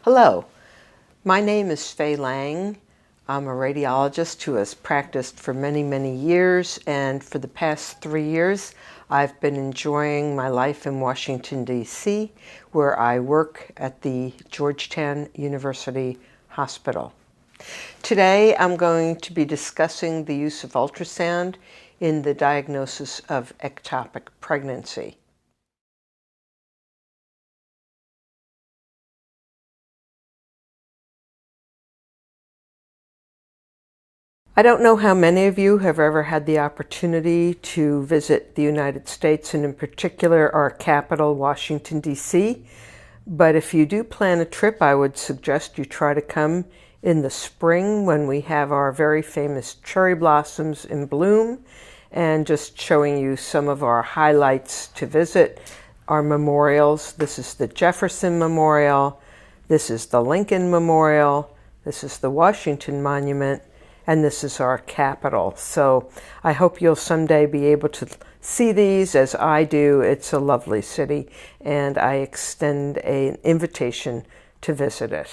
Hello, my name is Fay Lang. I'm a radiologist who has practiced for many, many years, and for the past 3 years I've been enjoying my life in Washington, D.C., where I work at the Georgetown University Hospital. Today I'm going to be discussing the use of ultrasound in the diagnosis of ectopic pregnancy. I don't know how many of you have ever had the opportunity to visit the United States, and in particular our capital, Washington, D.C. But if you do plan a trip, I would suggest you try to come in the spring when we have our very famous cherry blossoms in bloom, and just showing you some of our highlights to visit. Our memorials: this is the Jefferson Memorial, this is the Lincoln Memorial, this is the Washington Monument, and this is our capital. So I hope you'll someday be able to see these as I do. It's a lovely city, and I extend an invitation to visit it.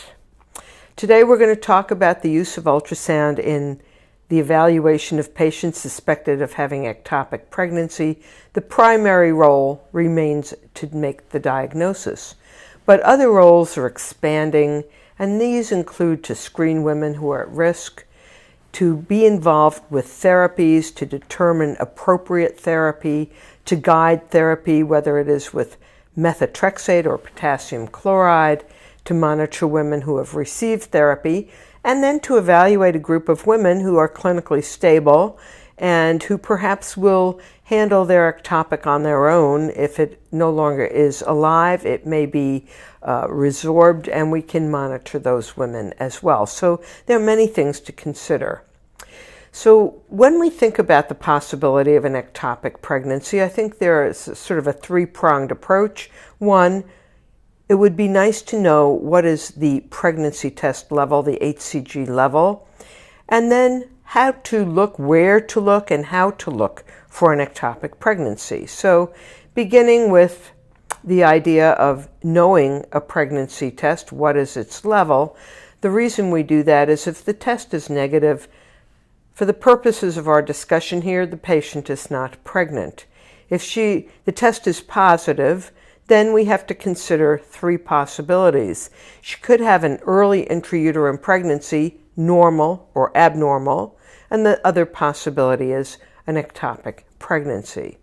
Today we're going to talk about the use of ultrasound in the evaluation of patients suspected of having ectopic pregnancy. The primary role remains to make the diagnosis, but other roles are expanding, and these include to screen women who are at risk, to be involved with therapies, to determine appropriate therapy, to guide therapy, whether it is with methotrexate or potassium chloride, to monitor women who have received therapy, and then to evaluate a group of women who are clinically stable and who perhaps will handle their ectopic on their own. If it no longer is alive, it may be resorbed, and we can monitor those women as well. So there are many things to consider. So when we think about the possibility of an ectopic pregnancy, I think there is sort of a three-pronged approach. One, it would be nice to know what is the pregnancy test level, the BhCG level, and then how to look, where to look, and how to look for an ectopic pregnancy. So beginning with the idea of knowing a pregnancy test, what is its level, the reason we do that is if the test is negative, for the purposes of our discussion here, the patient is not pregnant. If the test is positive, then we have to consider three possibilities. She could have an early intrauterine pregnancy, normal or abnormal, and the other possibility is an ectopic pregnancy.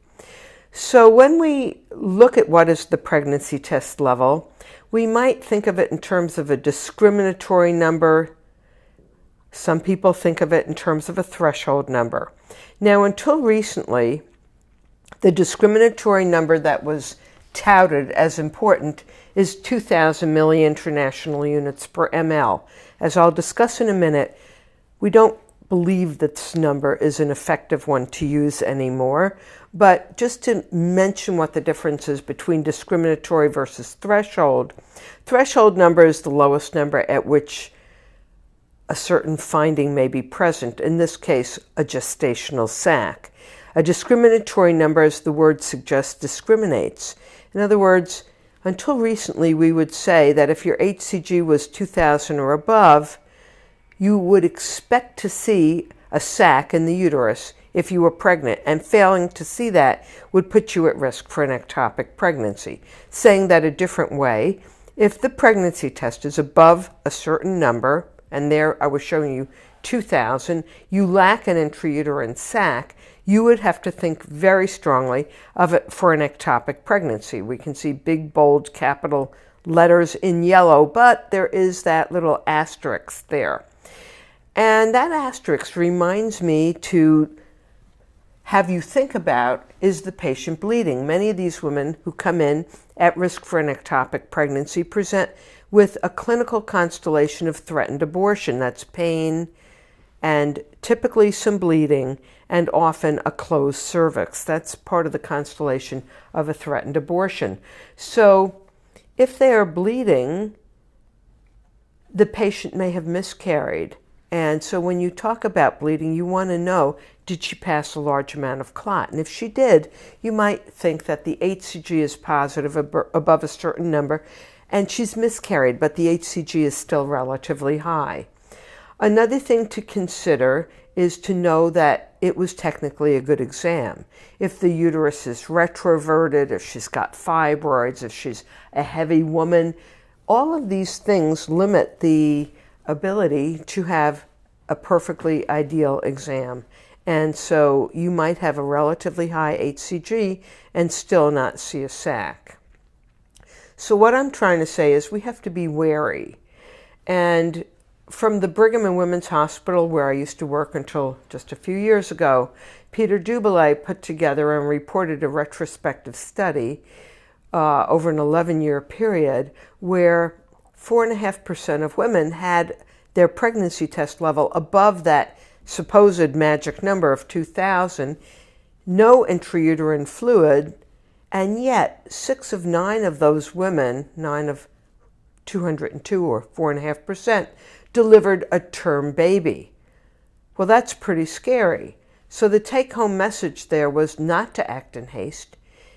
So when we look at what is the pregnancy test level, we might think of it in terms of a discriminatory number. Some people think of it in terms of a threshold number. Now, until recently, the discriminatory number that was touted as important is 2,000 milli-international units per ml. As I'll discuss in a minute, we don't believe that this number is an effective one to use anymore, but just to mention what the difference is between discriminatory versus threshold. Threshold number is the lowest number at which a certain finding may be present, in this case a gestational sac. A discriminatory number, as the word suggests, discriminates. In other words, until recently we would say that if your BhCG was 2,000 or above, you would expect to see a sac in the uterus if you were pregnant, and failing to see that would put you at risk for an ectopic pregnancy. Saying that a different way, if the pregnancy test is above a certain number, and there I was showing you 2,000, you lack an intrauterine sac, you would have to think very strongly of it for an ectopic pregnancy. We can see big, bold, capital letters in yellow, but there is that little asterisk there. And that asterisk reminds me to have you think about, is the patient bleeding? Many of these women who come in at risk for an ectopic pregnancy present with a clinical constellation of threatened abortion. That's pain and typically some bleeding and often a closed cervix. That's part of the constellation of a threatened abortion. So if they are bleeding, the patient may have miscarried. And so when you talk about bleeding, you want to know, did she pass a large amount of clot? And if she did, you might think that the BhCG is positive above a certain number, and she's miscarried, but the HCG is still relatively high. Another thing to consider is to know that it was technically a good exam. If the uterus is retroverted, if she's got fibroids, if she's a heavy woman, all of these things limit the ability to have a perfectly ideal exam. And so you might have a relatively high HCG and still not see a sac. So what I'm trying to say is we have to be wary. And from the Brigham and Women's Hospital, where I used to work until just a few years ago, Peter DOPPLER put together and reported a retrospective study over an 11-year period where 4.5% of women had their pregnancy test level above that supposed magic number of 2,000, no intrauterine fluid, and yet 6 of 9 of those women, 9 of 202 or 4.5%, delivered a term baby. Well, that's pretty scary. So the take-home message there was not to act in haste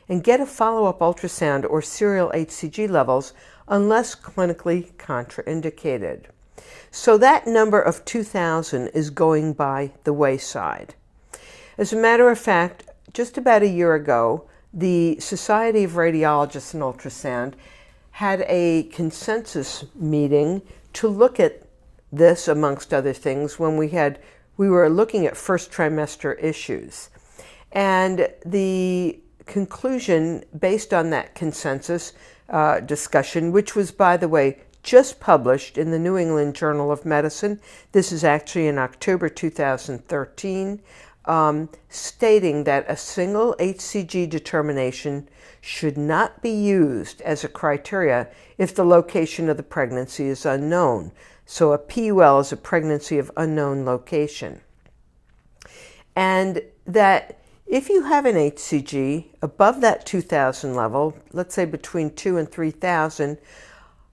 and get a follow-up ultrasound or serial HCG levels unless clinically contraindicated. So that number of 2,000 is going by the wayside. As a matter of fact, just about a year ago, the Society of Radiologists in Ultrasound had a consensus meeting to look at this, amongst other things, when we were looking at first trimester issues. And the conclusion based on that consensus discussion, which was, by the way, just published in the New England Journal of Medicine, this is actually in October 2013, stating that a single HCG determination should not be used as a criteria if the location of the pregnancy is unknown. So a PUL is a pregnancy of unknown location. And that if you have an HCG above that 2,000 level, let's say between 2,000 and 3,000,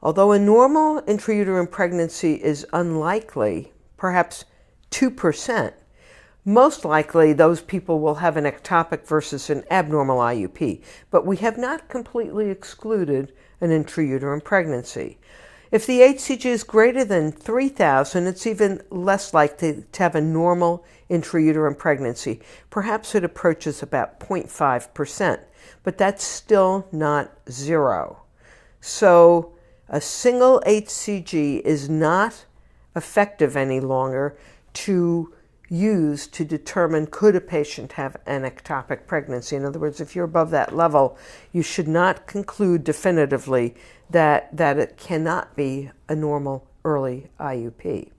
although a normal intrauterine pregnancy is unlikely, perhaps 2%, most likely those people will have an ectopic versus an abnormal IUP, but we have not completely excluded an intrauterine pregnancy. If the HCG is greater than 3,000, it's even less likely to have a normal intrauterine pregnancy. Perhaps it approaches about 0.5%, but that's still not zero. So a single HCG is not effective any longer to use to determine could a patient have an ectopic pregnancy. In other words, if you're above that level, you should not conclude definitively that it cannot be a normal early IUP.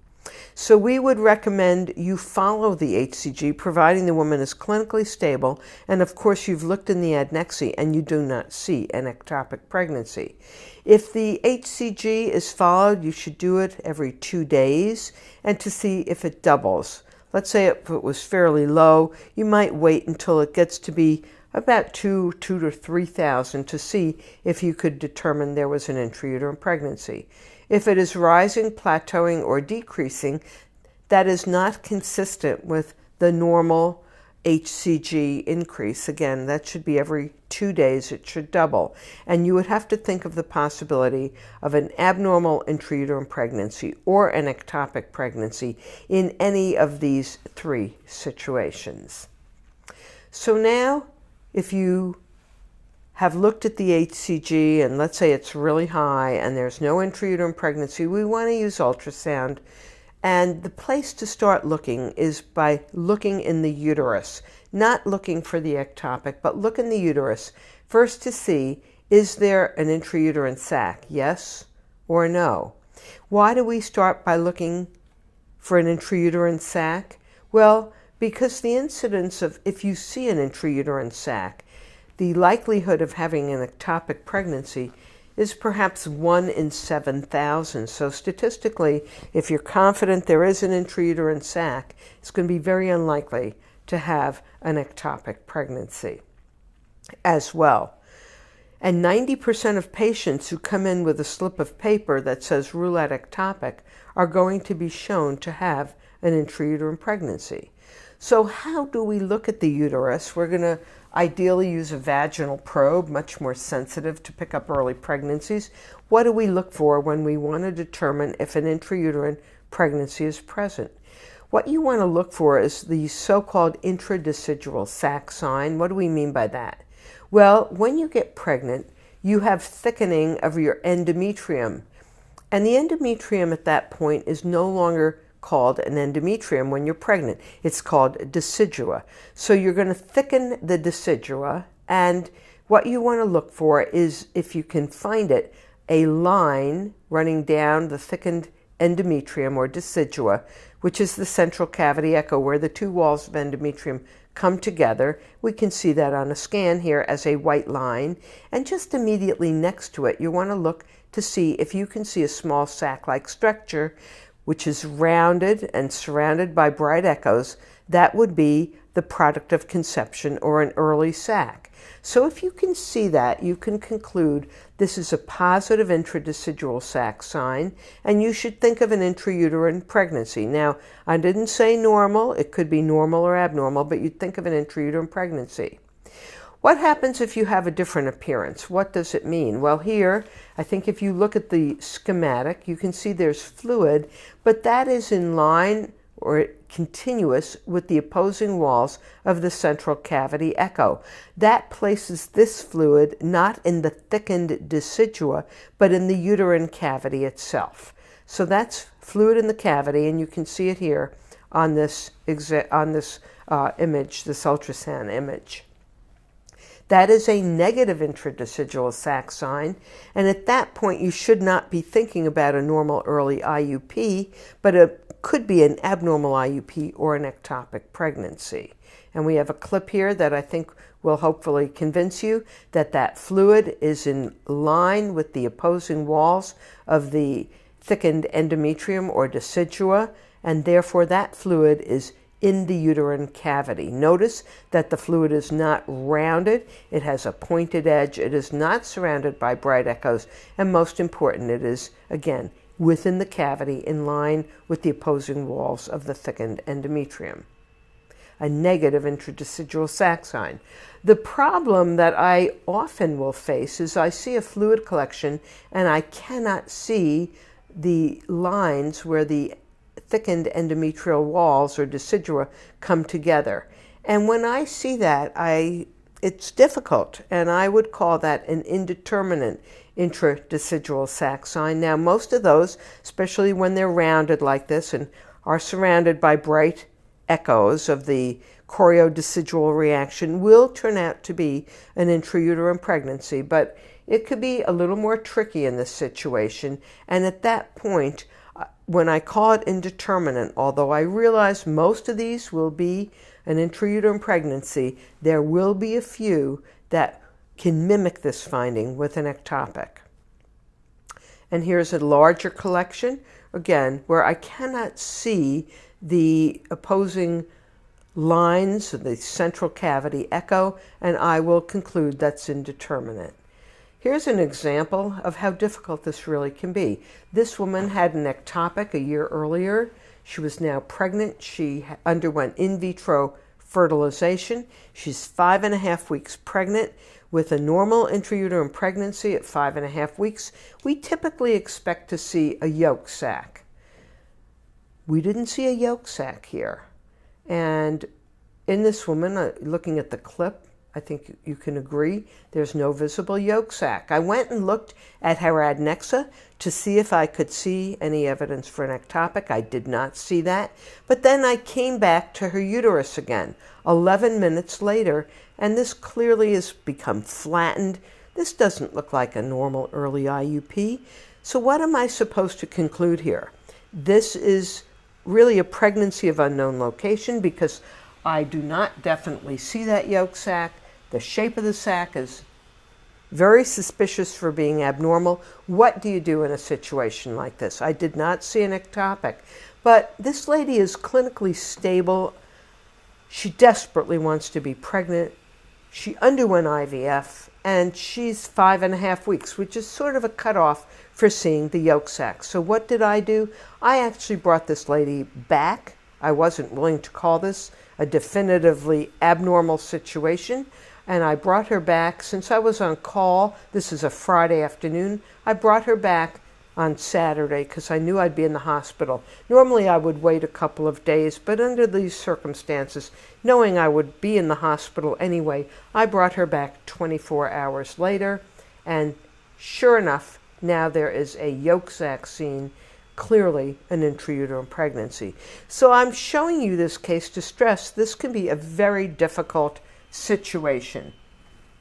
So we would recommend you follow the HCG, providing the woman is clinically stable, and of course you've looked in the adnexy and you do not see an ectopic pregnancy. If the HCG is followed, you should do it every 2 days and to see if it doubles. Let's say if it was fairly low, you might wait until it gets to be about 2,000 to 3,000 to see if you could determine there was an intrauterine pregnancy. If it is rising, plateauing, or decreasing, that is not consistent with the normal HCG increase. Again, that should be every 2 days, it should double. And you would have to think of the possibility of an abnormal intrauterine pregnancy or an ectopic pregnancy in any of these 3 situations. So now, if you have looked at the HCG and let's say it's really high and there's no intrauterine pregnancy, we want to use ultrasound. And the place to start looking is by looking in the uterus, not looking for the ectopic, but look in the uterus first to see, is there an intrauterine sac, yes or no? Why do we start by looking for an intrauterine sac? Well, because the incidence of, if you see an intrauterine sac, the likelihood of having an ectopic pregnancy is perhaps 1 in 7,000. So statistically, if you're confident there is an intrauterine sac, it's going to be very unlikely to have an ectopic pregnancy as well. And 90% of patients who come in with a slip of paper that says rule out ectopic are going to be shown to have an intrauterine pregnancy. So how do we look at the uterus? We're going to ideally use a vaginal probe, much more sensitive to pick up early pregnancies. What do we look for when we want to determine if an intrauterine pregnancy is present? What you want to look for is the so-called intradecidual sac sign. What do we mean by that? Well, when you get pregnant, you have thickening of your endometrium. And the endometrium at that point is no longer called an endometrium when you're pregnant. It's called decidua. So you're going to thicken the decidua, and what you want to look for is, if you can find it, a line running down the thickened endometrium or decidua, which is the central cavity echo where the two walls of endometrium come together. We can see that on a scan here as a white line, and just immediately next to it you want to look to see if you can see a small sac-like structure which is rounded and surrounded by bright echoes. That would be the product of conception or an early sac. So if you can see that, you can conclude this is a positive intradecidual sac sign, and you should think of an intrauterine pregnancy. Now, I didn't say normal. It could be normal or abnormal, but you'd think of an intrauterine pregnancy. What happens if you have a different appearance? What does it mean? Well, here, I think if you look at the schematic, you can see there's fluid, but that is in line or continuous with the opposing walls of the central cavity echo. That places this fluid not in the thickened decidua, but in the uterine cavity itself. So that's fluid in the cavity, and you can see it here on this image, this ultrasound image. That is a negative intradecidual sac sign, and at that point you should not be thinking about a normal early IUP, but it could be an abnormal IUP or an ectopic pregnancy. And we have a clip here that I think will hopefully convince you that that fluid is in line with the opposing walls of the thickened endometrium or decidua, and therefore that fluid is in the uterine cavity. Notice that the fluid is not rounded, it has a pointed edge, it is not surrounded by bright echoes, and most important, it is, again, within the cavity in line with the opposing walls of the thickened endometrium. A negative intradecidual sac sign. The problem that I often will face is I see a fluid collection and I cannot see the lines where the thickened endometrial walls or decidua come together. And when I see that, it's difficult, and I would call that an indeterminate intradecidual sac sign. Now, most of those, especially when they're rounded like this and are surrounded by bright echoes of the choriodecidual reaction, will turn out to be an intrauterine pregnancy, but it could be a little more tricky in this situation. And at that point, when I call it indeterminate, although I realize most of these will be an intrauterine pregnancy, there will be a few that can mimic this finding with an ectopic. And here's a larger collection, again, where I cannot see the opposing lines of the central cavity echo, and I will conclude that's indeterminate. Here's an example of how difficult this really can be. This woman had an ectopic a year earlier. She was now pregnant. She underwent in vitro fertilization. She's 5.5 weeks pregnant with a normal intrauterine pregnancy at 5.5 weeks. We typically expect to see a yolk sac. We didn't see a yolk sac here. And in this woman, looking at the clip, I think you can agree, there's no visible yolk sac. I went and looked at her adnexa to see if I could see any evidence for an ectopic. I did not see that. But then I came back to her uterus again, 11 minutes later, and this clearly has become flattened. This doesn't look like a normal early IUP. So what am I supposed to conclude here? This is really a pregnancy of unknown location because I do not definitely see that yolk sac. The shape of the sac is very suspicious for being abnormal. What do you do in a situation like this? I did not see an ectopic, but this lady is clinically stable. She desperately wants to be pregnant. She underwent IVF, and she's 5.5 weeks, which is sort of a cutoff for seeing the yolk sac. So what did I do? I actually brought this lady back. I wasn't willing to call this a definitively abnormal situation. and I brought her back. Since I was on call, this is a Friday afternoon, I brought her back on Saturday because I knew I'd be in the hospital. Normally I would wait a couple of days, but under these circumstances, knowing I would be in the hospital anyway, I brought her back 24 hours later, and sure enough, now there is a yolk sac seen, clearly an intrauterine pregnancy. So I'm showing you this case to stress this can be a very difficult situation.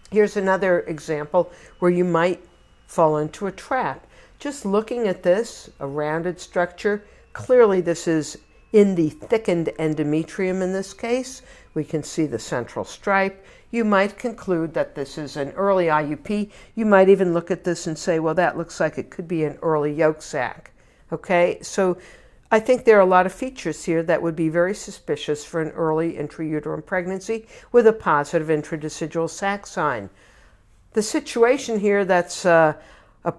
Here's another example where you might fall into a trap. Just looking at this, a rounded structure, clearly this is in the thickened endometrium in this case. We can see the central stripe. You might conclude that this is an early IUP. You might even look at this and say, well, that looks like it could be an early yolk sac. Okay, so I think there are a lot of features here that would be very suspicious for an early intrauterine pregnancy with a positive intradecidual sac sign. The situation here that's a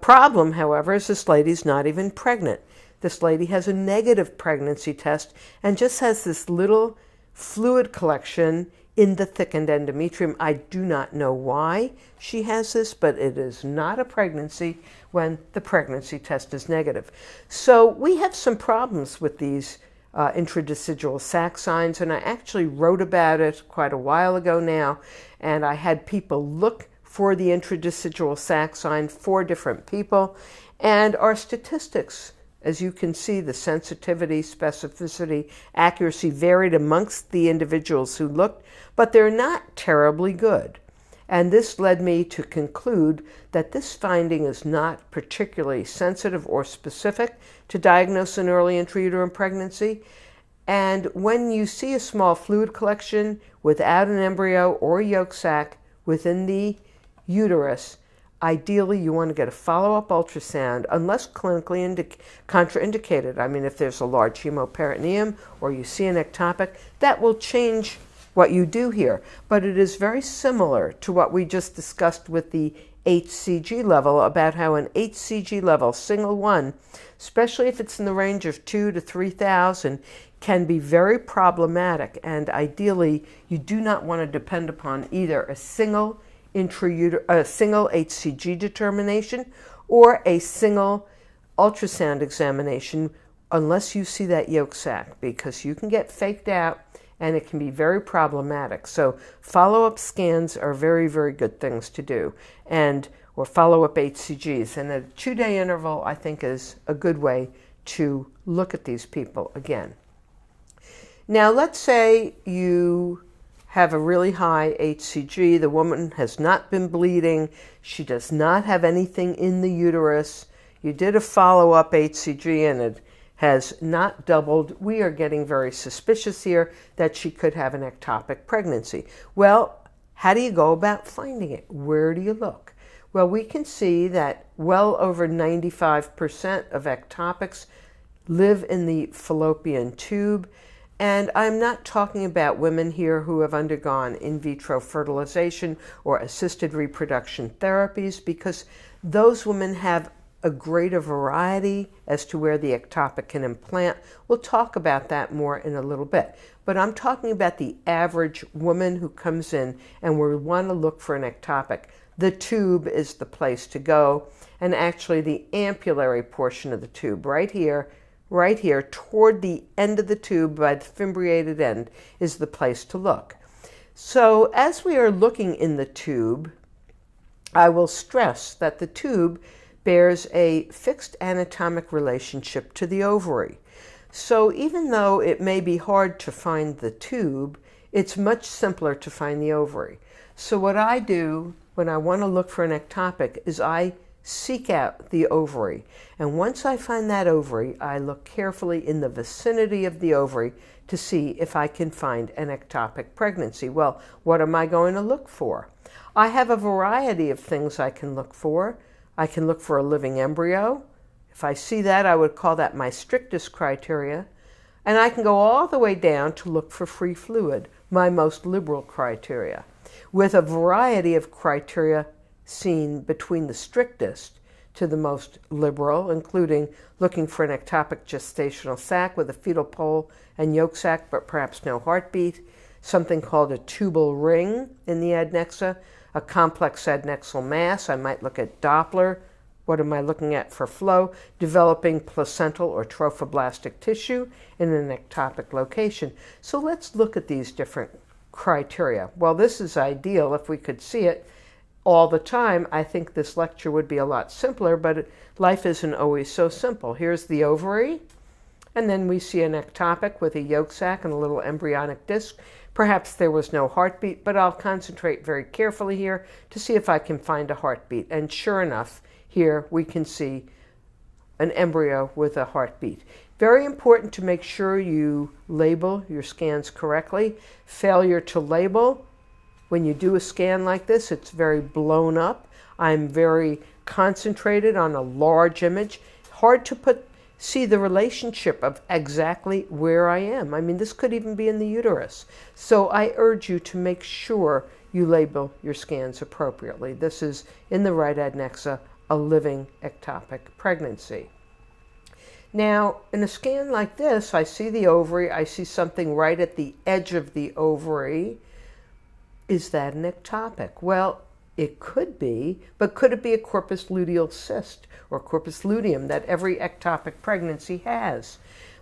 problem, however, is this lady's not even pregnant. This lady has a negative pregnancy test and just has this little fluid collection in the thickened endometrium. I do not know why she has this, but it is not a pregnancy when the pregnancy test is negative. So we have some problems with these intradecidual sac signs, and I actually wrote about it quite a while ago now, and I had people look for the intradecidual sac sign for different people, and our statistics, as you can see, the sensitivity, specificity, accuracy varied amongst the individuals who looked, but they're not terribly good. And this led me to conclude that this finding is not particularly sensitive or specific to diagnose an early intrauterine pregnancy. And when you see a small fluid collection without an embryo or yolk sac within the uterus, ideally you want to get a follow-up ultrasound unless clinically contraindicated. I mean, if there's a large hemoperitoneum or you see an ectopic, that will change what you do here. But it is very similar to what we just discussed with the BhCG level, about how an BhCG level, single one, especially if it's in the range of 2 to 3,000, can be very problematic. And ideally, you do not want to depend upon either a single BhCG determination or a single ultrasound examination unless you see that yolk sac, because you can get faked out and it can be very problematic. So follow-up scans are very, very good things to do, or follow-up BhCGs. And a 2-day interval, I think, is a good way to look at these people again. Now, let's say you have a really high BhCG. The woman has not been bleeding. She does not have anything in the uterus. You did a follow-up BhCG and it has not doubled. We are getting very suspicious here that she could have an ectopic pregnancy. Well, how do you go about finding it? Where do you look? Well, we can see that well over 95% of ectopics live in the fallopian tube. And I'm not talking about women here who have undergone in vitro fertilization or assisted reproduction therapies, because those women have a greater variety as to where the ectopic can implant. We'll talk about that more in a little bit. But I'm talking about the average woman who comes in and we want to look for an ectopic. The tube is the place to go, and actually the ampullary portion of the tube right here toward the end of the tube by the fimbriated end is the place to look. So as we are looking in the tube, I will stress that the tube bears a fixed anatomic relationship to the ovary. So even though it may be hard to find the tube, it's much simpler to find the ovary. So what I do when I want to look for an ectopic is I seek out the ovary. And once I find that ovary, I look carefully in the vicinity of the ovary to see if I can find an ectopic pregnancy. Well, what am I going to look for? I have a variety of things I can look for. I can look for a living embryo. If I see that, I would call that my strictest criteria. And I can go all the way down to look for free fluid, my most liberal criteria, with a variety of criteria seen between the strictest to the most liberal, including looking for an ectopic gestational sac with a fetal pole and yolk sac, but perhaps no heartbeat, something called a tubal ring in the adnexa, a complex adnexal mass. I might look at Doppler. What am I looking at for flow? Developing placental or trophoblastic tissue in an ectopic location. So let's look at these different criteria. Well, this is ideal if we could see it all the time. I think this lecture would be a lot simpler, but life isn't always so simple. Here's the ovary, and then we see an ectopic with a yolk sac and a little embryonic disc. Perhaps there was no heartbeat, but I'll concentrate very carefully here to see if I can find a heartbeat. And sure enough, here we can see an embryo with a heartbeat. Very important to make sure you label your scans correctly. Failure to label, when you do a scan like this, it's very blown up. I'm very concentrated on a large image. Hard to see the relationship of exactly where I am. I mean, this could even be in the uterus. So I urge you to make sure you label your scans appropriately. This is in the right adnexa, a living ectopic pregnancy. Now, in a scan like this, I see the ovary, I see something right at the edge of the ovary. Is that an ectopic? Well, it could be, but could it be a corpus luteal cyst or corpus luteum that every ectopic pregnancy has?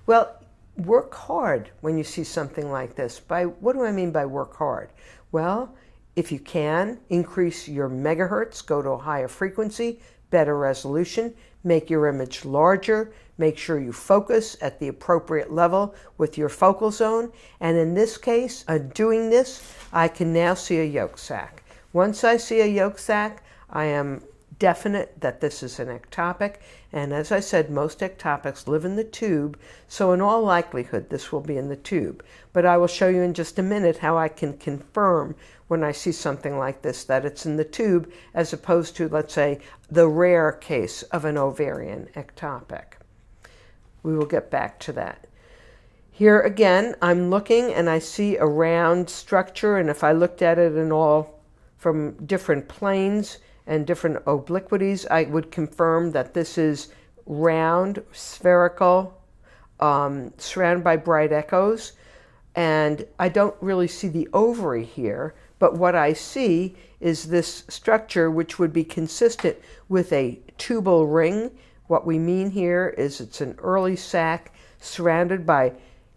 Well, work hard when you see something like this. What do I mean by work hard? Well, if you can, increase your megahertz, go to a higher frequency, better resolution, make your image larger, make sure you focus at the appropriate level with your focal zone. And in this case, doing this, I can now see a yolk sac. Once I see a yolk sac, I am definite that this is an ectopic. And as I said, most ectopics live in the tube, so in all likelihood, this will be in the tube. But I will show you in just a minute how I can confirm when I see something like this that it's in the tube, as opposed to, let's say, the rare case of an ovarian ectopic. We will get back to that. Here again, I'm looking and I see a round structure, and if I looked at it in all from different planes and different obliquities, I would confirm that this is round, spherical, surrounded by bright echoes. And I don't really see the ovary here, but what I see is this structure which would be consistent with a tubal ring. What we mean here is it's an early sac surrounded by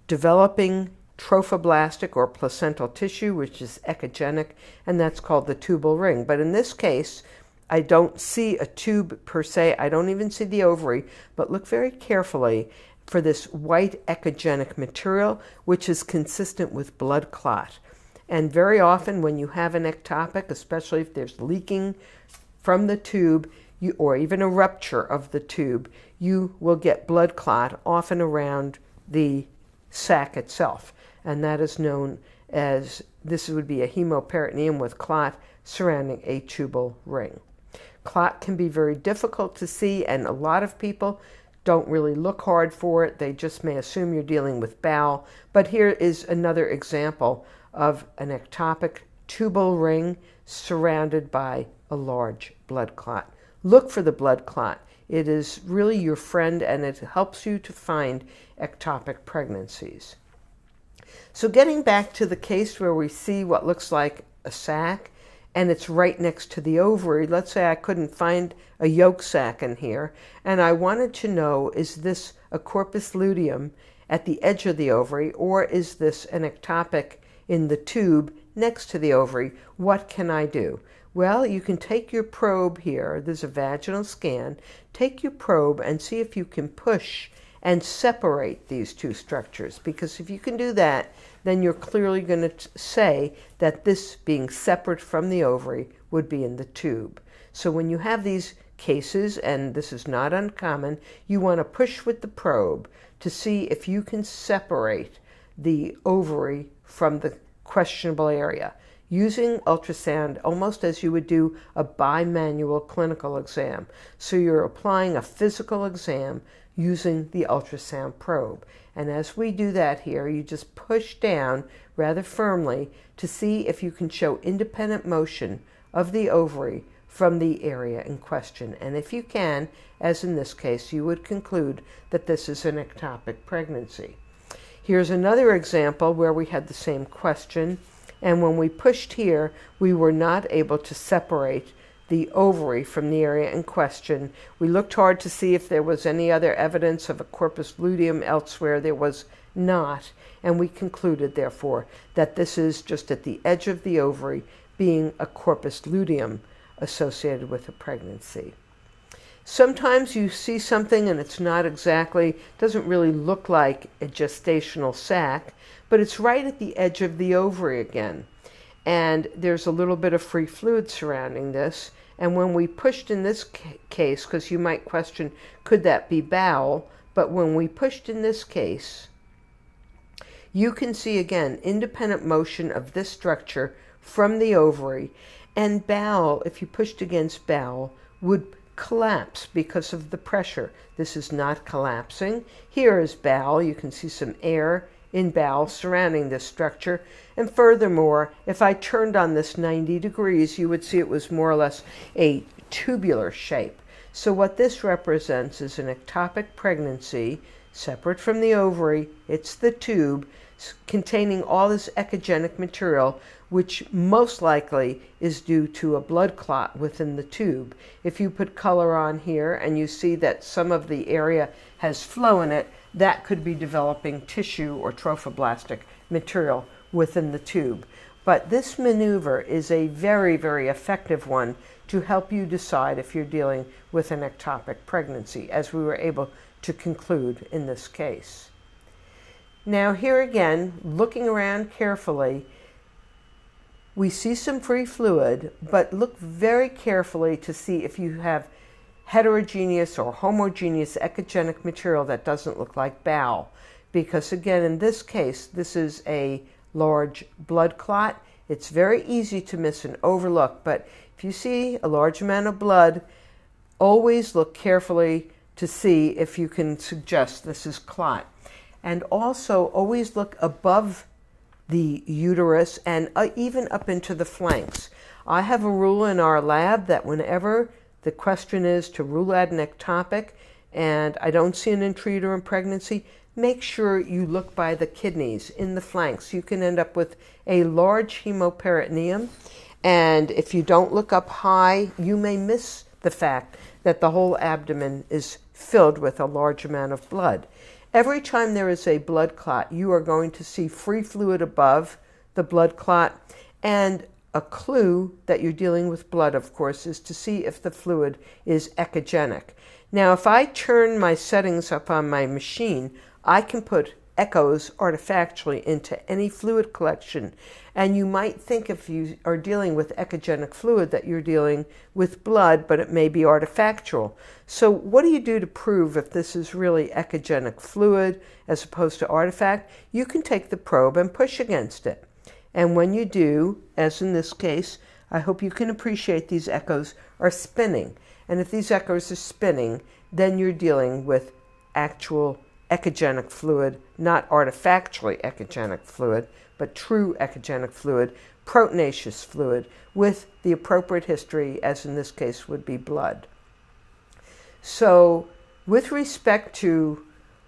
developing trophoblastic or placental tissue, which is echogenic, and that's called the tubal ring. But in this case, I don't see a tube per se. I don't even see the ovary, but look very carefully for this white echogenic material, which is consistent with blood clot. And very often when you have an ectopic, especially if there's leaking from the tube, or even a rupture of the tube, you will get blood clot, often around the sac itself. And that is known as, this would be a hemoperitoneum with clot surrounding a tubal ring. Clot can be very difficult to see, and a lot of people don't really look hard for it. They just may assume you're dealing with bowel. But here is another example of an ectopic tubal ring surrounded by a large blood clot. Look for the blood clot. It is really your friend, and it helps you to find ectopic pregnancies. So getting back to the case where we see what looks like a sac, and it's right next to the ovary. Let's say I couldn't find a yolk sac in here, and I wanted to know, is this a corpus luteum at the edge of the ovary, or is this an ectopic in the tube next to the ovary? What can I do? Well, you can take your probe here. There's a vaginal scan. Take your probe and see if you can push and separate these two structures, because if you can do that, then you're clearly going to say that this being separate from the ovary would be in the tube. So when you have these cases, and this is not uncommon, you want to push with the probe to see if you can separate the ovary from the questionable area, using ultrasound almost as you would do a bimanual clinical exam. So you're applying a physical exam using the ultrasound probe. And as we do that here, you just push down rather firmly to see if you can show independent motion of the ovary from the area in question. And if you can, as in this case, you would conclude that this is an ectopic pregnancy. Here's another example where we had the same question, and when we pushed here, we were not able to separate the ovary from the area in question. We looked hard to see if there was any other evidence of a corpus luteum elsewhere. There was not, and we concluded, therefore, that this is just at the edge of the ovary, being a corpus luteum associated with a pregnancy. Sometimes you see something and it's not exactly, doesn't really look like a gestational sac, but it's right at the edge of the ovary again. And there's a little bit of free fluid surrounding this. And when we pushed in this case, because you might question, could that be bowel? But when we pushed in this case, you can see again independent motion of this structure from the ovary, and bowel, if you pushed against bowel, would collapse because of the pressure. This is not collapsing. Here is bowel. You can see some air in bowel surrounding this structure. And furthermore, if I turned on this 90 degrees, you would see it was more or less a tubular shape. So what this represents is an ectopic pregnancy, separate from the ovary. It's the tube containing all this echogenic material, which most likely is due to a blood clot within the tube. If you put color on here and you see that some of the area has flow in it, that could be developing tissue or trophoblastic material within the tube. But this maneuver is a very, very effective one to help you decide if you're dealing with an ectopic pregnancy, as we were able to conclude in this case. Now here again, looking around carefully, we see some free fluid, but look very carefully to see if you have heterogeneous or homogeneous echogenic material that doesn't look like bowel. Because again, in this case, this is a large blood clot. It's very easy to miss and overlook, but if you see a large amount of blood, always look carefully to see if you can suggest this is clot. And also always look above the uterus and even up into the flanks. I have a rule in our lab that whenever the question is to rule out an ectopic and I don't see an intrauterine pregnancy, make sure you look by the kidneys in the flanks. You can end up with a large hemoperitoneum, and if you don't look up high, you may miss the fact that the whole abdomen is filled with a large amount of blood. Every time there is a blood clot, you are going to see free fluid above the blood clot, and a clue that you're dealing with blood, of course, is to see if the fluid is echogenic. Now, if I turn my settings up on my machine, I can put echoes artifactually into any fluid collection, and you might think if you are dealing with echogenic fluid that you're dealing with blood, but it may be artifactual. So what do you do to prove if this is really echogenic fluid as opposed to artifact? You can take the probe and push against it. And when you do, as in this case, I hope you can appreciate these echoes are spinning. And if these echoes are spinning, then you're dealing with actual echogenic fluid, not artifactually echogenic fluid, but true echogenic fluid, proteinaceous fluid, with the appropriate history, as in this case would be blood. So with respect to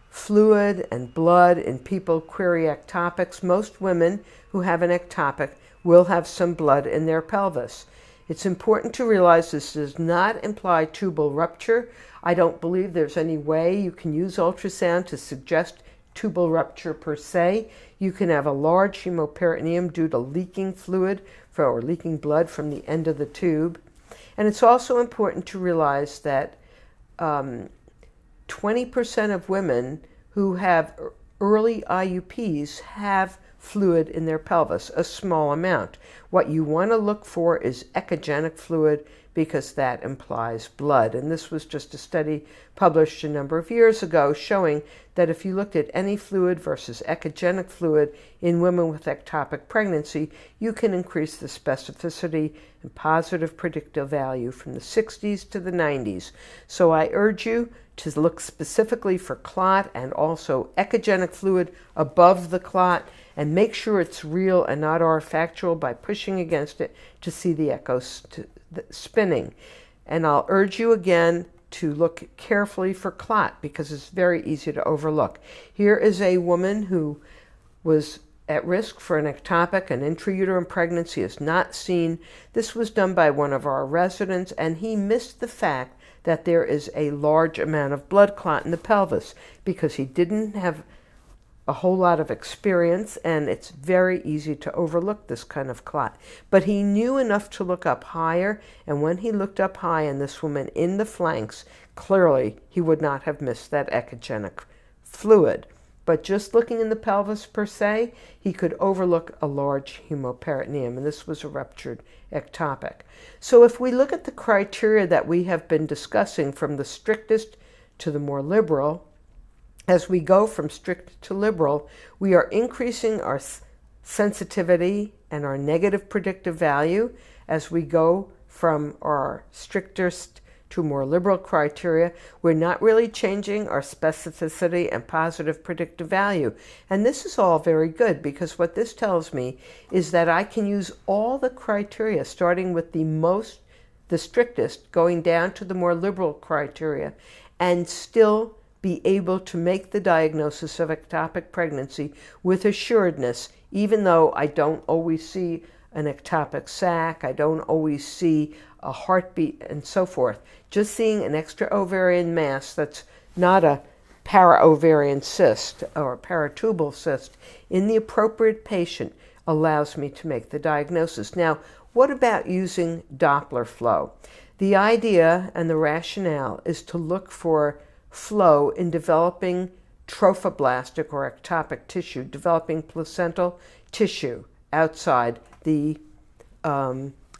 fluid and blood in people query ectopics, most women who have an ectopic will have some blood in their pelvis. It's important to realize this does not imply tubal rupture. I don't believe there's any way you can use ultrasound to suggest tubal rupture per se. You can have a large hemoperitoneum due to leaking fluid or leaking blood from the end of the tube. And it's also important to realize that 20% of women who have early IUPs have fluid in their pelvis, a small amount. What you want to look for is echogenic fluid, because that implies blood. And this was just a study published a number of years ago showing that if you looked at any fluid versus echogenic fluid in women with ectopic pregnancy, you can increase the specificity and positive predictive value from the 60s to the 90s. So I urge you to look specifically for clot and also echogenic fluid above the clot, and make sure it's real and not artifactual by pushing against it to see the echoes spinning. And I'll urge you again, to look carefully for clot because it's very easy to overlook. Here is a woman who was at risk for an ectopic. An intrauterine pregnancy is not seen. This was done by one of our residents, and he missed the fact that there is a large amount of blood clot in the pelvis because he didn't have a whole lot of experience, and it's very easy to overlook this kind of clot. But he knew enough to look up higher, and when he looked up high in this woman in the flanks, clearly he would not have missed that echogenic fluid. But just looking in the pelvis per se, he could overlook a large hemoperitoneum, and this was a ruptured ectopic. So if we look at the criteria that we have been discussing from the strictest to the more liberal, as we go from strict to liberal, we are increasing our sensitivity and our negative predictive value as we go from our strictest to more liberal criteria. We're not really changing our specificity and positive predictive value. And this is all very good because what this tells me is that I can use all the criteria, starting with the strictest, going down to the more liberal criteria, and still be able to make the diagnosis of ectopic pregnancy with assuredness, even though I don't always see an ectopic sac, I don't always see a heartbeat, and so forth. Just seeing an extra ovarian mass that's not a para-ovarian cyst or paratubal cyst in the appropriate patient allows me to make the diagnosis. Now, what about using Doppler flow? The idea and the rationale is to look for flow in developing trophoblastic or ectopic tissue, developing placental tissue outside the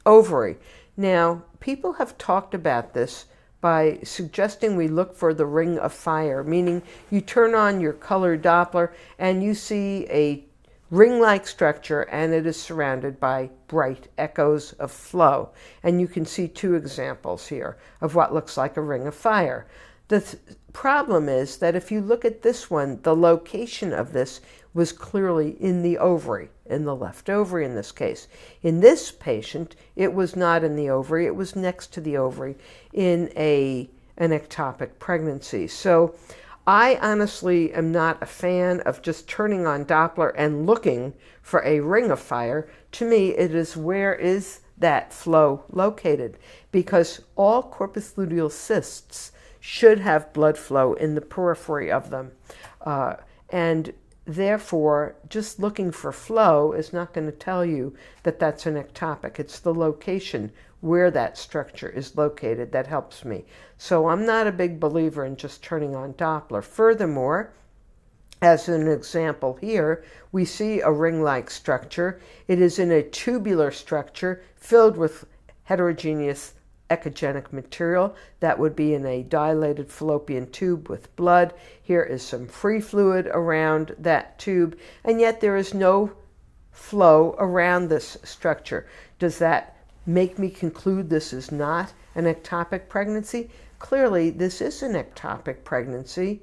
ovary. Now, people have talked about this by suggesting we look for the ring of fire, meaning you turn on your color Doppler and you see a ring-like structure and it is surrounded by bright echoes of flow. And you can see two examples here of what looks like a ring of fire. The problem is that if you look at this one, the location of this was clearly in the ovary, in the left ovary in this case. In this patient, it was not in the ovary, it was next to the ovary in an ectopic pregnancy. So I honestly am not a fan of just turning on Doppler and looking for a ring of fire. To me, it is where is that flow located, because all corpus luteal cysts should have blood flow in the periphery of them. And therefore, just looking for flow is not going to tell you that that's an ectopic. It's the location where that structure is located that helps me. So I'm not a big believer in just turning on Doppler. Furthermore, as an example here, we see a ring-like structure. It is in a tubular structure filled with heterogeneous echogenic material that would be in a dilated fallopian tube with blood. Here is some free fluid around that tube, and yet there is no flow around this structure. Does that make me conclude this is not an ectopic pregnancy? Clearly, this is an ectopic pregnancy,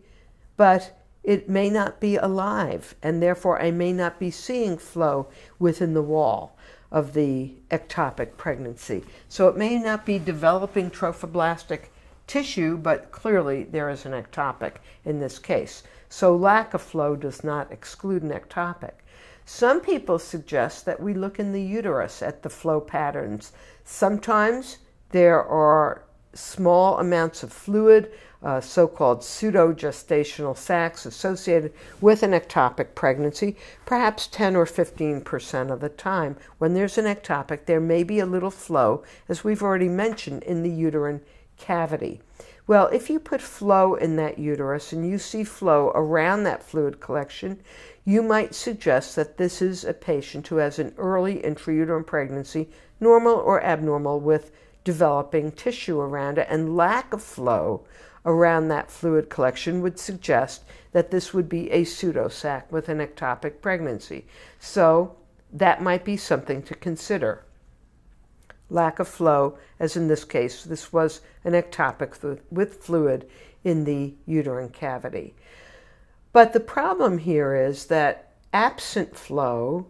but it may not be alive, and therefore I may not be seeing flow within the wall of the ectopic pregnancy. So it may not be developing trophoblastic tissue, but clearly there is an ectopic in this case. So lack of flow does not exclude an ectopic. Some people suggest that we look in the uterus at the flow patterns. Sometimes there are small amounts of fluid, so-called pseudo-gestational sacs associated with an ectopic pregnancy. Perhaps 10 or 15% of the time when there's an ectopic, there may be a little flow, as we've already mentioned, in the uterine cavity. Well, if you put flow in that uterus and you see flow around that fluid collection, you might suggest that this is a patient who has an early intrauterine pregnancy, normal or abnormal, with developing tissue around it, and lack of flow around that fluid collection would suggest that this would be a pseudosac with an ectopic pregnancy. So that might be something to consider. Lack of flow, as in this case, this was an ectopic with fluid in the uterine cavity. But the problem here is that absent flow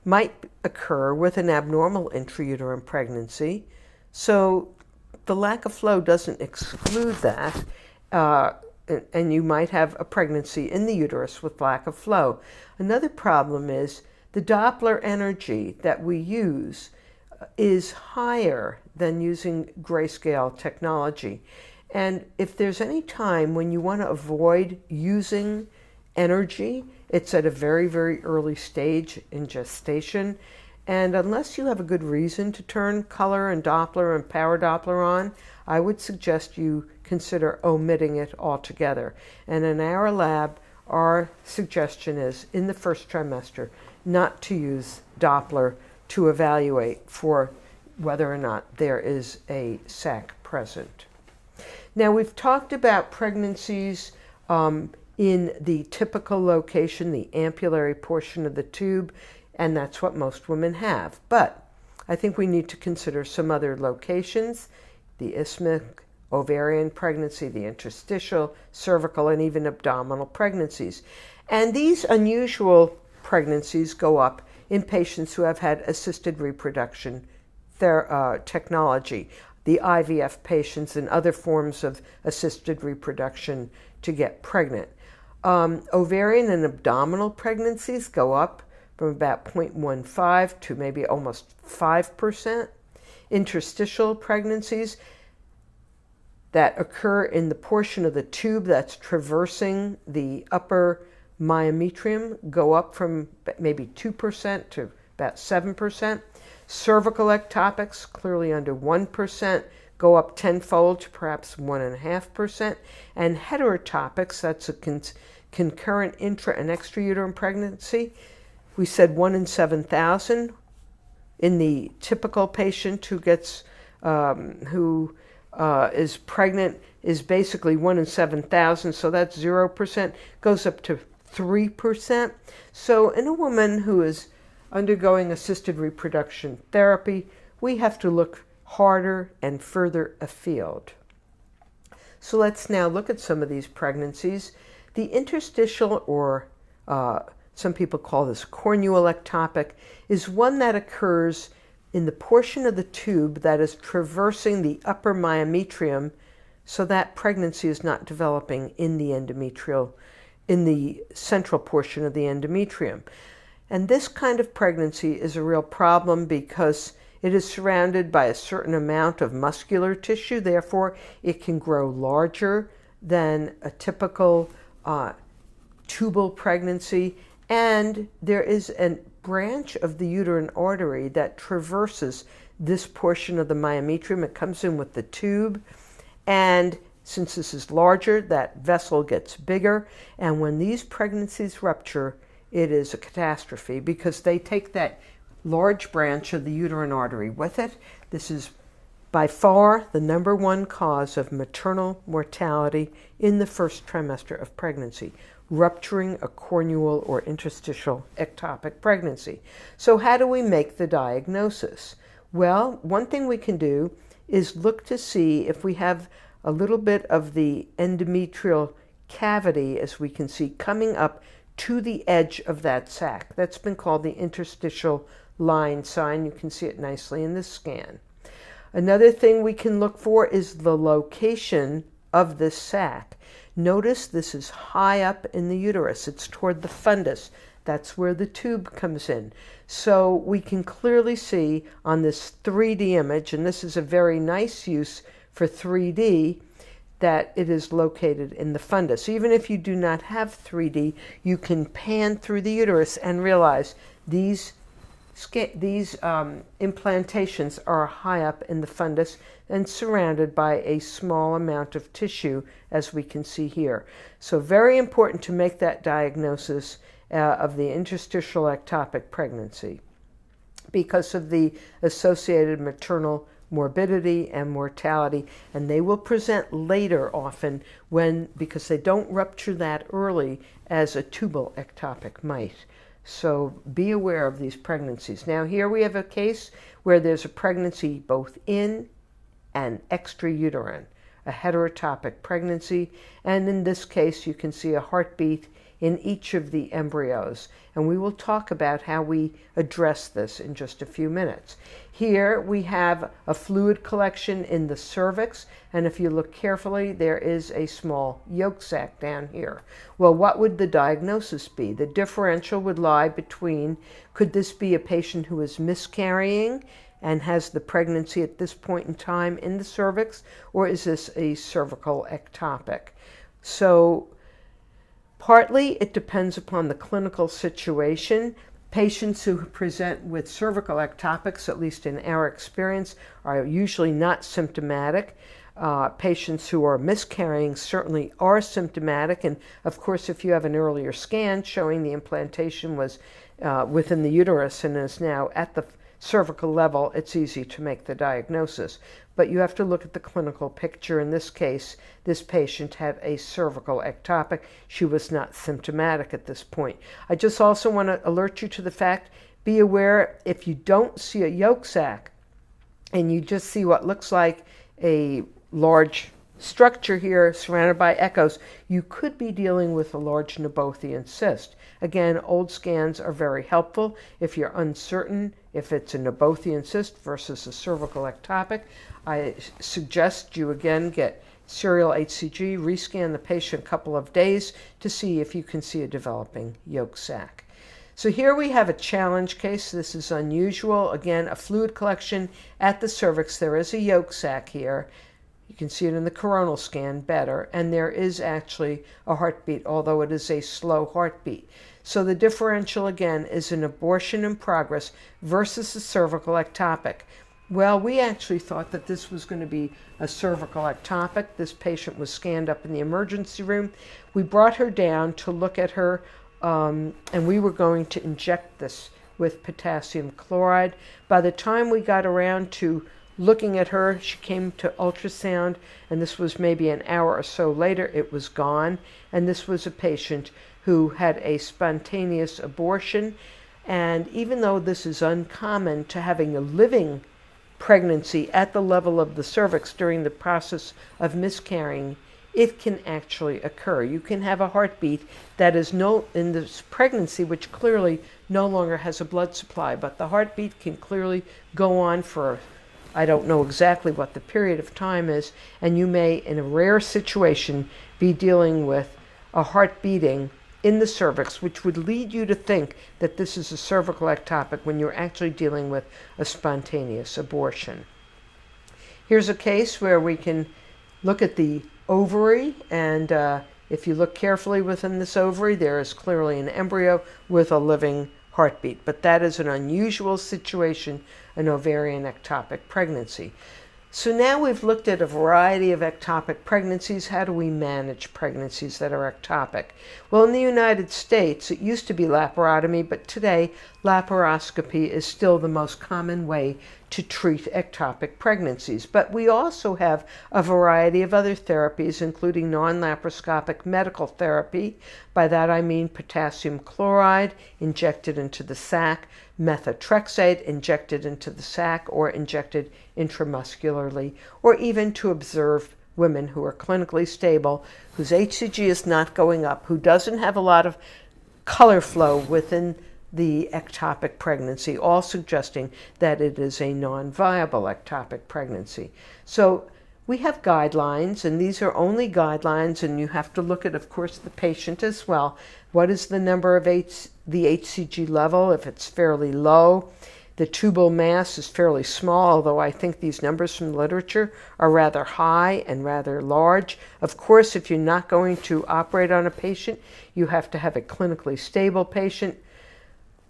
might occur with an abnormal intrauterine pregnancy. So the lack of flow doesn't exclude that, and you might have a pregnancy in the uterus with lack of flow. Another problem is the Doppler energy that we use is higher than using grayscale technology. And if there's any time when you want to avoid using energy, it's at a very, very early stage in gestation. And unless you have a good reason to turn color and Doppler and power Doppler on, I would suggest you consider omitting it altogether. And in our lab, our suggestion is, in the first trimester, not to use Doppler to evaluate for whether or not there is a sac present. Now, we've talked about pregnancies in the typical location, the ampullary portion of the tube, and that's what most women have. But I think we need to consider some other locations: the isthmic, ovarian pregnancy, the interstitial, cervical, and even abdominal pregnancies. And these unusual pregnancies go up in patients who have had assisted reproduction technology, the IVF patients and other forms of assisted reproduction to get pregnant. Ovarian and abdominal pregnancies go up from about 0.15 to maybe almost 5%. Interstitial pregnancies that occur in the portion of the tube that's traversing the upper myometrium go up from maybe 2% to about 7%. Cervical ectopics, clearly under 1%, go up tenfold to perhaps 1.5%. And heterotopics, that's a concurrent intra and extrauterine pregnancy, we said 1 in 7,000. In the typical patient who gets is pregnant is basically 1 in 7,000, so that's 0%, goes up to 3%. So in a woman who is undergoing assisted reproduction therapy, we have to look harder and further afield. So let's now look at some of these pregnancies. The interstitial, or some people call this cornual ectopic, is one that occurs in the portion of the tube that is traversing the upper myometrium, so that pregnancy is not developing in the endometrial, in the central portion of the endometrium. And this kind of pregnancy is a real problem because it is surrounded by a certain amount of muscular tissue. Therefore, it can grow larger than a typical tubal pregnancy. And there is a branch of the uterine artery that traverses this portion of the myometrium. It comes in with the tube. And since this is larger, that vessel gets bigger. And when these pregnancies rupture, it is a catastrophe because they take that large branch of the uterine artery with it. This is by far the #1 cause of maternal mortality in the first trimester of pregnancy, rupturing a cornual or interstitial ectopic pregnancy. So how do we make the diagnosis? Well, one thing we can do is look to see if we have a little bit of the endometrial cavity, as we can see, coming up to the edge of that sac. That's been called the interstitial line sign. You can see it nicely in this scan. Another thing we can look for is the location of this sac. Notice this is high up in the uterus. It's toward the fundus. That's where the tube comes in. So we can clearly see on this 3D image, and this is a very nice use for 3D, that it is located in the fundus. Even if you do not have 3D, you can pan through the uterus and realize these implantations are high up in the fundus and surrounded by a small amount of tissue, as we can see here. So very important to make that diagnosis of the interstitial ectopic pregnancy because of the associated maternal morbidity and mortality, and they will present later often because they don't rupture that early as a tubal ectopic might. So be aware of these pregnancies. Now here we have a case where there's a pregnancy both in and extrauterine. a heterotopic pregnancy. And in this case, you can see a heartbeat in each of the embryos. And we will talk about how we address this in just a few minutes. Here we have a fluid collection in the cervix, and if you look carefully, there is a small yolk sac down here. Well, what would the diagnosis be? The differential would lie between, could this be a patient who is miscarrying and has the pregnancy at this point in time in the cervix, or is this a cervical ectopic? So partly it depends upon the clinical situation. Patients who present with cervical ectopics, at least in our experience, are usually not symptomatic. Patients who are miscarrying certainly are symptomatic, and of course if you have an earlier scan showing the implantation was within the uterus and is now at the cervical level, it's easy to make the diagnosis. But you have to look at the clinical picture. In this case, this patient had a cervical ectopic. She was not symptomatic at this point. I just also want to alert you to the fact, be aware if you don't see a yolk sac and you just see what looks like a large structure here surrounded by echoes, you could be dealing with a large Nabothian cyst. Again, old scans are very helpful if you're uncertain if it's a Nabothian cyst versus a cervical ectopic. I suggest you again get serial HCG, rescan the patient a couple of days to see if you can see a developing yolk sac. So here we have a challenge case. This is unusual. Again, a fluid collection at the cervix. There is a yolk sac here. You can see it in the coronal scan better, and there is actually a heartbeat, although it is a slow heartbeat. So the differential again is an abortion in progress versus a cervical ectopic. Well, we actually thought that this was going to be a cervical ectopic. This patient was scanned up in the emergency room. We brought her down to look at her, and we were going to inject this with potassium chloride. By the time we got around to looking at her, she came to ultrasound, and this was maybe an hour or so later, it was gone. And this was a patient who had a spontaneous abortion. And even though this is uncommon to having a living pregnancy at the level of the cervix during the process of miscarrying, it can actually occur. You can have a heartbeat that is in this pregnancy, which clearly no longer has a blood supply, but the heartbeat can clearly go on for, I don't know exactly what the period of time is, and you may, in a rare situation, be dealing with a heart beating in the cervix, which would lead you to think that this is a cervical ectopic when you're actually dealing with a spontaneous abortion. Here's a case where we can look at the ovary, and if you look carefully within this ovary, there is clearly an embryo with a living heartbeat, but that is an unusual situation, an ovarian ectopic pregnancy. So now we've looked at a variety of ectopic pregnancies. How do we manage pregnancies that are ectopic? Well, in the United States, it used to be laparotomy, but today laparoscopy is still the most common way to treat ectopic pregnancies. But we also have a variety of other therapies, including non-laparoscopic medical therapy. By that I mean potassium chloride injected into the sac, methotrexate injected into the sac or injected intramuscularly, or even to observe women who are clinically stable, whose HCG is not going up, who doesn't have a lot of color flow within the ectopic pregnancy, all suggesting that it is a non-viable ectopic pregnancy. So we have guidelines, and these are only guidelines, and you have to look at, of course, the patient as well. What is the number of the HCG level? If it's fairly low, the tubal mass is fairly small, although I think these numbers from the literature are rather high and rather large. Of course, if you're not going to operate on a patient, you have to have a clinically stable patient.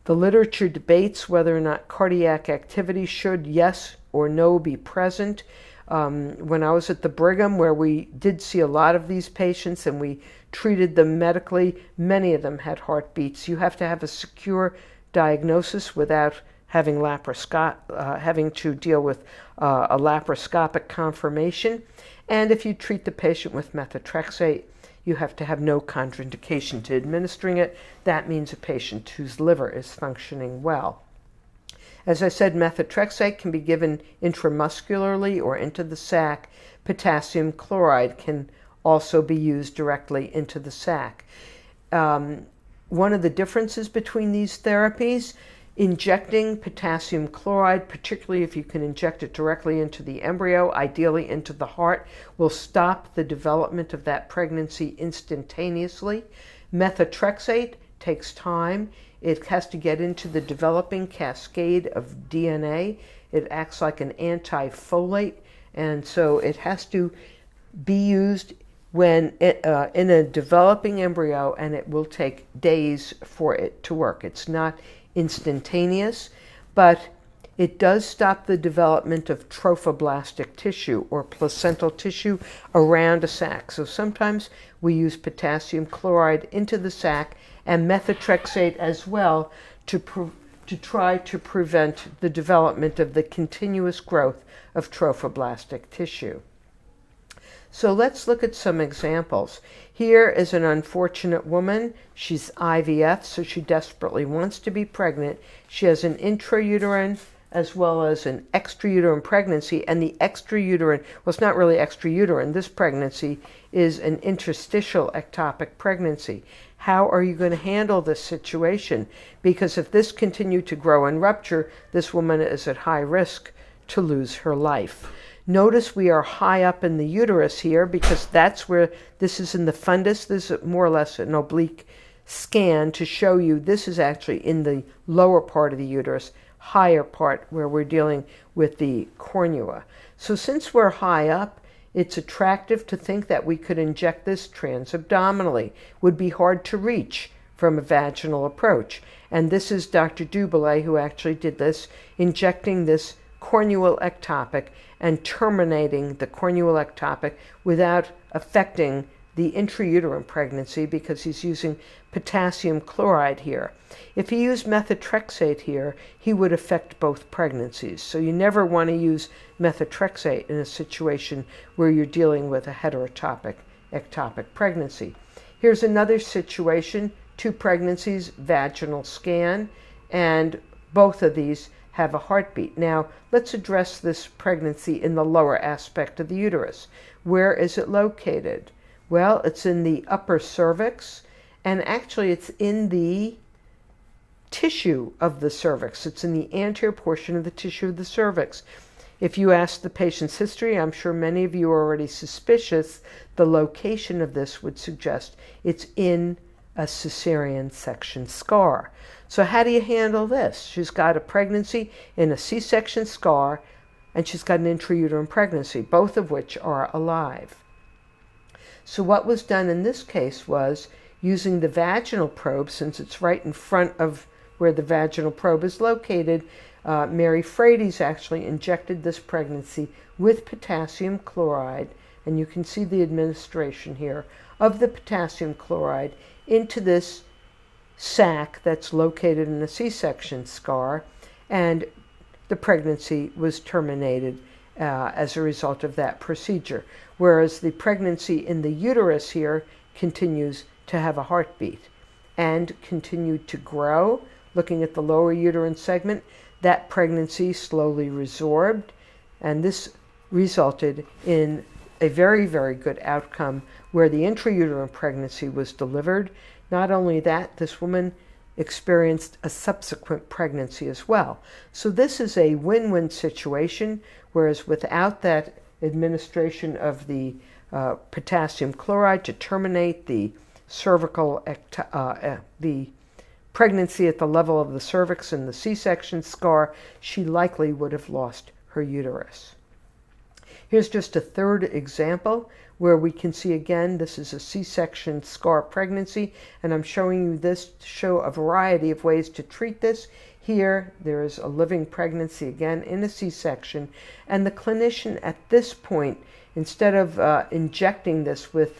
The literature debates whether or not cardiac activity should, yes or no, be present. When I was at the Brigham, where we did see a lot of these patients and we treated them medically, many of them had heartbeats. You have to have a secure diagnosis without having to deal with a laparoscopic confirmation. And if you treat the patient with methotrexate, you have to have no contraindication to administering it. That means a patient whose liver is functioning well. As I said, methotrexate can be given intramuscularly or into the sac. Potassium chloride can also be used directly into the sac. One of the differences between these therapies, injecting potassium chloride, particularly if you can inject it directly into the embryo, ideally into the heart, will stop the development of that pregnancy instantaneously. Methotrexate takes time. It has to get into the developing cascade of DNA. It acts like an antifolate, and so it has to be used when in a developing embryo, and it will take days for it to work. It's not instantaneous, but it does stop the development of trophoblastic tissue or placental tissue around a sac. So sometimes we use potassium chloride into the sac and methotrexate as well to try to prevent the development of the continuous growth of trophoblastic tissue. So let's look at some examples. Here is an unfortunate woman. She's IVF, so she desperately wants to be pregnant. She has an intrauterine as well as an extrauterine pregnancy, and the extrauterine, well, it's not really extrauterine. This pregnancy is an interstitial ectopic pregnancy. How are you going to handle this situation? Because if this continued to grow and rupture, this woman is at high risk to lose her life. Notice we are high up in the uterus here because that's where this is in the fundus. This is more or less an oblique scan to show you this is actually in the lower part of the uterus, higher part where we're dealing with the cornua. So since we're high up, it's attractive to think that we could inject this transabdominally. Would be hard to reach from a vaginal approach. And this is Dr. DOPPLER who actually did this, injecting this cornual ectopic and terminating the cornual ectopic without affecting the intrauterine pregnancy because he's using potassium chloride here. If he used methotrexate here, he would affect both pregnancies. So you never want to use methotrexate in a situation where you're dealing with a heterotopic ectopic pregnancy. Here's another situation, 2 pregnancies, vaginal scan, and both of these have a heartbeat. Now, let's address this pregnancy in the lower aspect of the uterus. Where is it located? Well, it's in the upper cervix, and actually it's in the tissue of the cervix. It's in the anterior portion of the tissue of the cervix. If you ask the patient's history, I'm sure many of you are already suspicious, the location of this would suggest it's in a cesarean section scar. So how do you handle this? She's got a pregnancy in a C-section scar, and she's got an intrauterine pregnancy, both of which are alive. So what was done in this case was using the vaginal probe, since it's right in front of where the vaginal probe is located, Mary Frates actually injected this pregnancy with potassium chloride, and you can see the administration here of the potassium chloride into this sac that's located in a C-section scar, and the pregnancy was terminated as a result of that procedure, whereas the pregnancy in the uterus here continues to have a heartbeat and continued to grow. Looking at the lower uterine segment, that pregnancy slowly resorbed, and this resulted in a very, very good outcome where the intrauterine pregnancy was delivered. Not only that, this woman experienced a subsequent pregnancy as well. So this is a win-win situation, whereas without that administration of the potassium chloride to terminate the cervical, the pregnancy at the level of the cervix and the C-section scar, she likely would have lost her uterus. Here's just a third example where we can see again, this is a C-section scar pregnancy, and I'm showing you this to show a variety of ways to treat this. Here, there is a living pregnancy, again, in a C-section, and the clinician at this point, instead of injecting this with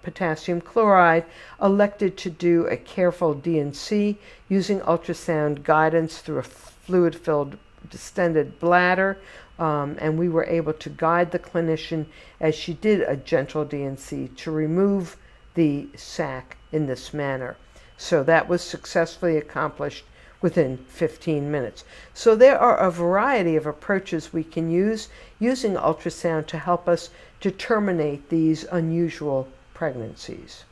potassium chloride, elected to do a careful D&C using ultrasound guidance through a fluid-filled distended bladder, and we were able to guide the clinician as she did a gentle D&C to remove the sac in this manner. So that was successfully accomplished within 15 minutes. So there are a variety of approaches we can use using ultrasound to help us to terminate these unusual pregnancies.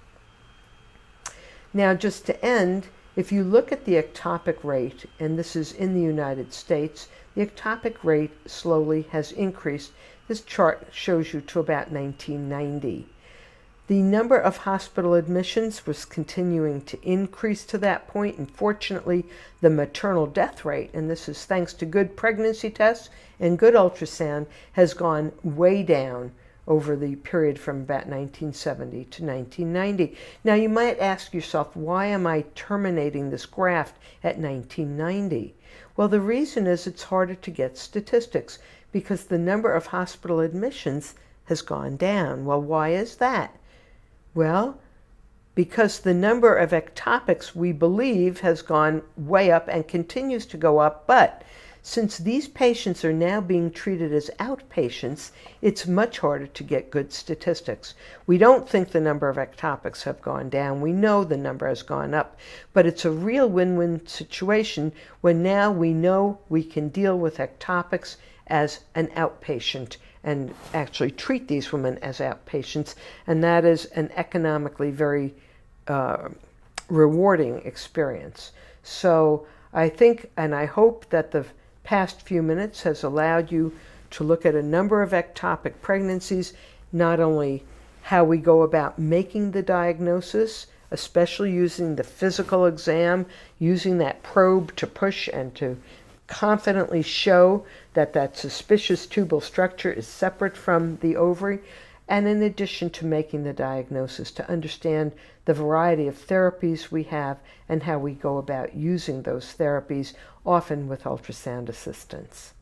Now, just to end, if you look at the ectopic rate, and this is in the United States, the ectopic rate slowly has increased. This chart shows you to about 1990. The number of hospital admissions was continuing to increase to that point, and fortunately, the maternal death rate, and this is thanks to good pregnancy tests and good ultrasound, has gone way down over the period from about 1970 to 1990. Now, you might ask yourself, why am I terminating this graft at 1990? Well, the reason is it's harder to get statistics because the number of hospital admissions has gone down. Well, why is that? Well, because the number of ectopics, we believe, has gone way up and continues to go up, but since these patients are now being treated as outpatients, it's much harder to get good statistics. We don't think the number of ectopics have gone down. We know the number has gone up, but it's a real win-win situation when now we know we can deal with ectopics as an outpatient and actually treat these women as outpatients, and that is an economically very rewarding experience. So I think and I hope that the past few minutes has allowed you to look at a number of ectopic pregnancies, not only how we go about making the diagnosis, especially using the physical exam, using that probe to push and to confidently show that that suspicious tubal structure is separate from the ovary, and in addition to making the diagnosis, to understand the variety of therapies we have and how we go about using those therapies, often with ultrasound assistance.